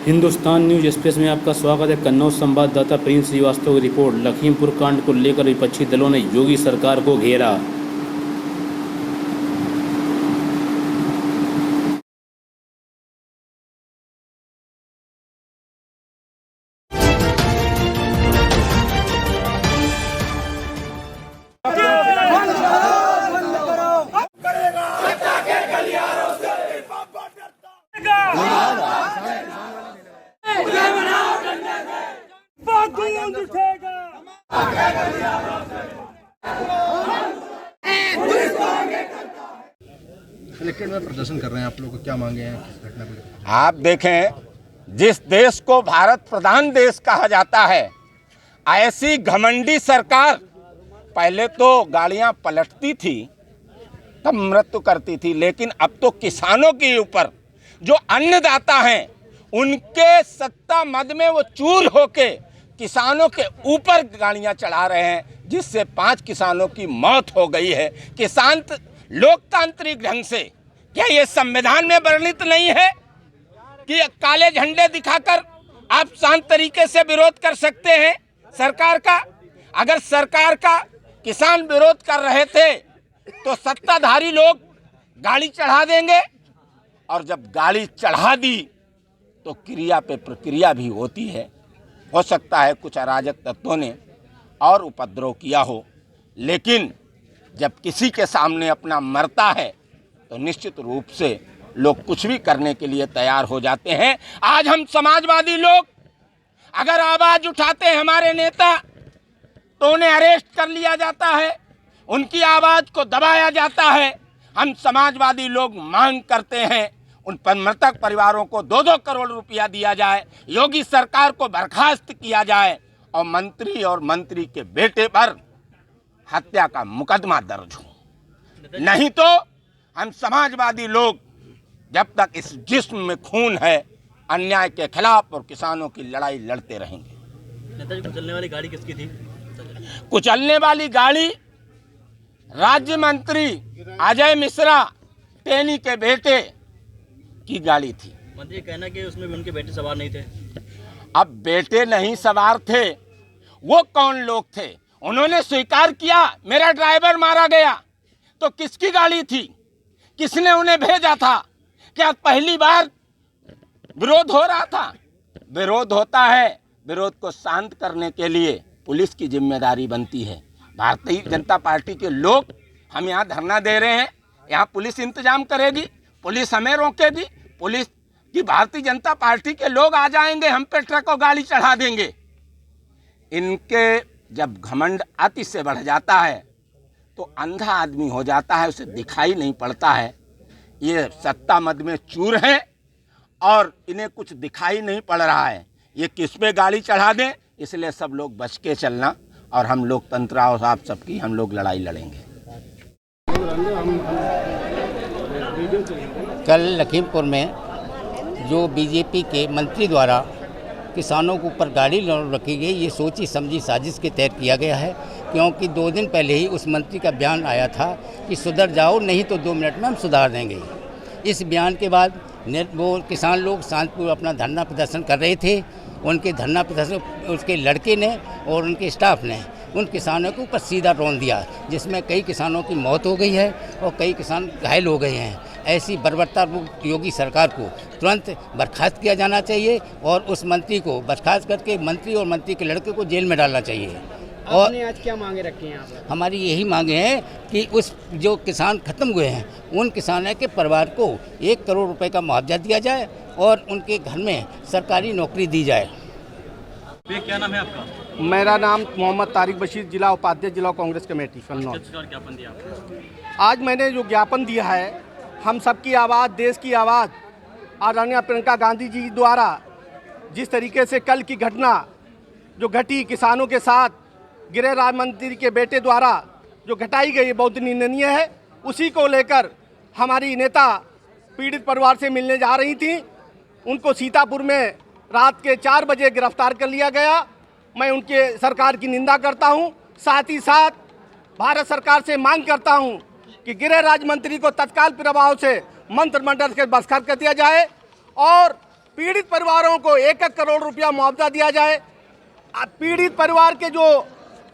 Hindustan news express में आपका स्वागत है। कन्नौज संवाददाता प्रिंस श्रीवास्तव की रिपोर्ट। लखीमपुर कांड को लेकर विपक्षी दलों ने योगी सरकार को घेरा। कलेक्ट्रेट में प्रदर्शन कर रहे हैं, आप लोग क्या मांगे हैं इस घटना को? आप देखें, जिस देश को भारत प्रधान देश कहा जाता है, ऐसी घमंडी सरकार पहले तो गाड़ियां पलटती थी तब मृत्यु करती थी, लेकिन अब तो किसानों के ऊपर जो अन्नदाता हैं उनके सत्ता मद में वो चूर होके किसानों के ऊपर गाड़ियां चढ़ा रहे हैं, जिससे 5 किसानों की मौत हो गई है। किसान लोकतांत्रिक ढंग से क्या ये संविधान में वर्णित नहीं है कि काले झंडे दिखाकर आप शांत तरीके से विरोध कर सकते हैं सरकार का? अगर सरकार का किसान विरोध कर रहे थे तो सत्ताधारी लोग गाड़ी चढ़ा देंगे, और जब गाड़ी चढ़ा दी तो क्रिया पे प्रक्रिया भी होती है। हो सकता है कुछ अराजक तत्वों ने और उपद्रव किया हो, लेकिन जब किसी के सामने अपना मरता है तो निश्चित रूप से लोग कुछ भी करने के लिए तैयार हो जाते हैं। आज हम समाजवादी लोग अगर आवाज उठाते हैं हमारे नेता तो उन्हें अरेस्ट कर लिया जाता है, उनकी आवाज को दबाया जाता है। हम समाजवादी लोग मांग करते हैं उन पर मृतक परिवारों को 2-2 करोड़ रुपया दिया जाए, योगी सरकार को बर्खास्त किया जाए और मंत्री के बेटे पर हत्या का मुकदमा दर्ज हो। नहीं तो हम समाजवादी लोग जब तक इस जिस्म में खून है अन्याय के खिलाफ और किसानों की लड़ाई लड़ते रहेंगे। नेताजी, कुचलने वाली गाड़ी किसकी थी? कुचलने वाली गाड़ी राज्य मंत्री अजय मिश्रा टेनी के बेटे की गाड़ी थी। मंत्री कहना कि उसमें भी उनके बेटे सवार नहीं थे। अब बेटे नहीं सवार थे, वो कौन लोग थे? उन्होंने स्वीकार किया मेरा ड्राइवर मारा गया, तो किसकी गाड़ी थी? किसने उन्हें भेजा था? क्या पहली बार विरोध हो रहा था? विरोध होता है, विरोध को शांत करने के लिए पुलिस की जिम्मेदारी बनती है। भारतीय जनता पार्टी के लोग हम यहाँ धरना दे रहे हैं, यहाँ पुलिस इंतजाम करेगी, पुलिस हमें रोकेगी, पुलिस की भारतीय जनता पार्टी के लोग आ जाएंगे, हम पे ट्रक और गाड़ी चढ़ा देंगे। इनके जब घमंड अति से बढ़ जाता है तो अंधा आदमी हो जाता है, उसे दिखाई नहीं पड़ता है। ये सत्ता मद में चूर हैं और इन्हें कुछ दिखाई नहीं पड़ रहा है ये किस पे गाड़ी चढ़ा दें, इसलिए सब लोग बच के चलना, और हम लोकतंत्र और आप सबकी हम लोग लड़ाई लड़ेंगे। कल लखीमपुर में जो बीजेपी के मंत्री द्वारा किसानों के ऊपर गाड़ी रखी गई, ये सोची समझी साजिश के तहत किया गया है, क्योंकि 2 दिन पहले ही उस मंत्री का बयान आया था कि सुधर जाओ, नहीं तो 2 मिनट में हम सुधार देंगे। इस बयान के बाद वो किसान लोग शांतिपूर्वक अपना धरना प्रदर्शन कर रहे थे। उनके धरना प्रदर्शन उसके लड़के ने और उनके स्टाफ ने उन किसानों के ऊपर सीधा रौंद दिया, जिसमें कई किसानों की मौत हो गई है और कई किसान घायल हो गए हैं। ऐसी बर्बरता योगी सरकार को तुरंत बर्खास्त किया जाना चाहिए और उस मंत्री को बर्खास्त करके मंत्री और मंत्री के लड़के को जेल में डालना चाहिए। और आज क्या मांगे रखी हैं आप? हमारी यही मांगे हैं कि उस जो किसान खत्म हुए हैं उन किसानों के परिवार को 1 करोड़ रुपए का मुआवजा दिया जाए और उनके घर में सरकारी नौकरी दी जाए। क्या नाम है आपका? मेरा नाम मोहम्मद तारिक बशीर, जिला उपाध्यक्ष, जिला कांग्रेस कमेटी कन्नौज। ज्ञापन दिया आपने? आज मैंने जो ज्ञापन दिया है, हम सबकी आवाज़, देश की आवाज़, आदरणीय प्रियंका गांधी जी द्वारा जिस तरीके से कल की घटना जो घटी किसानों के साथ, गृह राज्य मंत्री के बेटे द्वारा जो घटाई गई, बहुत निंदनीय है। उसी को लेकर हमारी नेता पीड़ित परिवार से मिलने जा रही थी। उनको सीतापुर में रात के 4 बजे गिरफ्तार कर लिया गया। मैं उनके सरकार की निंदा करता हूं, साथ ही साथ भारत सरकार से मांग करता हूं कि गृह राज्य मंत्री को तत्काल प्रभाव से मंत्रिमंडल से बर्खास्त कर दिया जाए और पीड़ित परिवारों को 1-1 करोड़ रुपया मुआवजा दिया जाए। पीड़ित परिवार के जो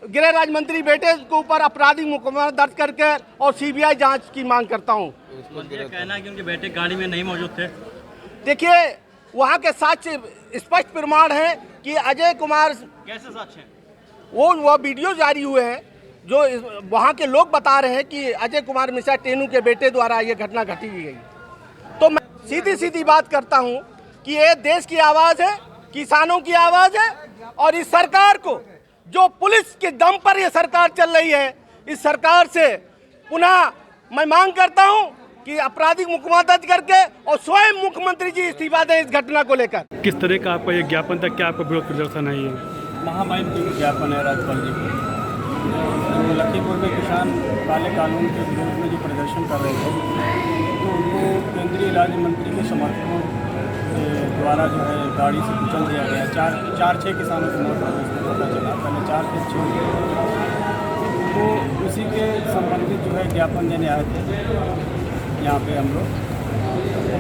गृह राज्य मंत्री बेटे के ऊपर आपराधिक मुकदमा दर्ज करके और सीबीआई जांच की मांग करता हूं। मंत्री का कहना है कि उनके बेटे गाड़ी में नहीं मौजूद थे। देखिए, वहां के साक्ष्य स्पष्ट प्रमाण है कि अजय कुमार, कैसे साक्ष्य हैं? वो वीडियो जारी हुए हैं जो वहाँ के लोग बता रहे हैं कि अजय कुमार मिश्रा टेनू के बेटे द्वारा ये घटना घटी गई। तो मैं सीधी सीधी बात करता हूँ कि ये देश की आवाज़ है, किसानों की आवाज़ है, और इस सरकार को, जो पुलिस के दम पर ये सरकार चल रही है, इस सरकार से पुनः मैं मांग करता हूँ कि आपराधिक मुकदमा दर्ज करके और स्वयं मुख्यमंत्री जी इस्तीफा दें इस घटना को लेकर। किस तरह का आपका ये ज्ञापन था, क्या आपका विरोध प्रदर्शन है? ये महामहिम की विज्ञापन है राज्यपाल जी को। जो लखीमपुर में किसान काले कानून के विरोध में जो प्रदर्शन कर रहे थे, तो उनको केंद्रीय राज्य मंत्री के समर्थकों के द्वारा जो है गाड़ी से कुचल दिया गया। 4-6 किसानों की मौत हो गई, पता चला। पहले 4 फिर 6। तो उसी के संबंधित जो है ज्ञापन देने आए थे। यहाँ पे हम लोग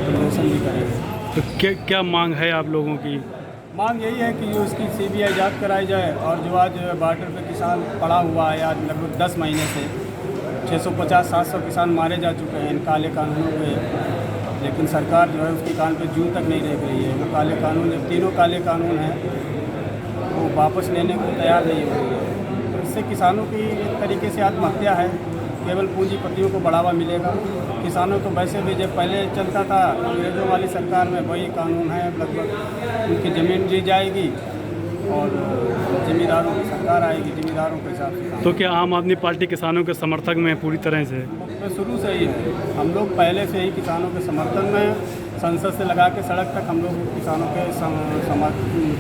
प्रदर्शन भी करेंगे। तो क्या मांग है आप लोगों की? मांग यही है कि उसकी सीबीआई जांच कराई जाए, और जो आज बॉर्डर पे किसान पड़ा हुआ है, आज लगभग 10 महीने से 650-700 किसान मारे जा चुके हैं इन काले कानूनों पे, लेकिन सरकार जो है उसकी कान पे जूं तक नहीं देख रही है। वो काले कानून, जब तीनों काले कानून हैं, वो वापस लेने को तैयार नहीं हो रही है। तो इससे किसानों की एक तरीके से आत्महत्या है। केवल पूंजीपतियों को बढ़ावा मिलेगा। किसानों को वैसे भी जब पहले चलता था अंग्रेज़ों वाली सरकार में, वही कानून है, लगभग उनकी ज़मीन दी जाएगी और ज़मींदारों की सरकार आएगी, ज़मींदारों के हिसाब से। तो क्या आम आदमी पार्टी किसानों के समर्थक में है पूरी तरह से? तो शुरू से ही हम लोग पहले से ही किसानों के समर्थन में, संसद से लगा के सड़क तक हम लोग किसानों के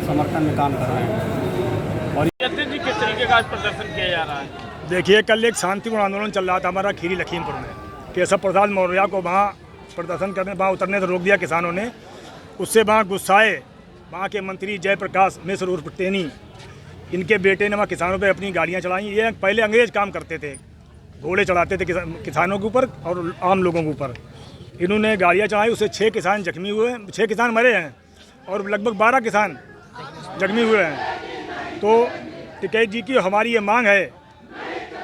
समर्थन में काम कर रहे हैं। और जी किस तरीके का आज प्रदर्शन किया जा रहा है? देखिए, कल एक शांतिपूर्ण आंदोलन चल रहा था हमारा खीरी लखीमपुर में। केशव प्रसाद मौर्य को वहाँ प्रदर्शन करने, वहाँ उतरने से रोक दिया किसानों ने। उससे वहाँ गुस्साए वहाँ के मंत्री जयप्रकाश मिश्र उर्फ टेनी, इनके बेटे ने वहाँ किसानों पे अपनी गाड़ियाँ चलाई। ये पहले अंग्रेज काम करते थे, घोड़े चढ़ाते थे किसानों के ऊपर और आम लोगों के ऊपर। इन्होंने गाड़ियाँ चलाई, उससे 6 किसान जख्मी हुए, 6 किसान मरे हैं और लगभग 12 किसान जख्मी हुए हैं। तो टिकैत जी की हमारी ये मांग है,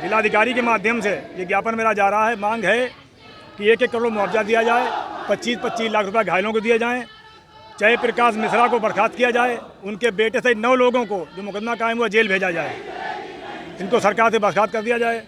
जिलाधिकारी के माध्यम से ये ज्ञापन मेरा जा रहा है। मांग है कि 1-1 करोड़ मुआवजा दिया जाए, 25-25 लाख रुपए घायलों को दिए जाएं, जयप्रकाश मिश्रा को बर्खास्त किया जाए, उनके बेटे से 9 लोगों को जो मुकदमा कायम हुआ जेल भेजा जाए, इनको सरकार से बर्खास्त कर दिया जाए।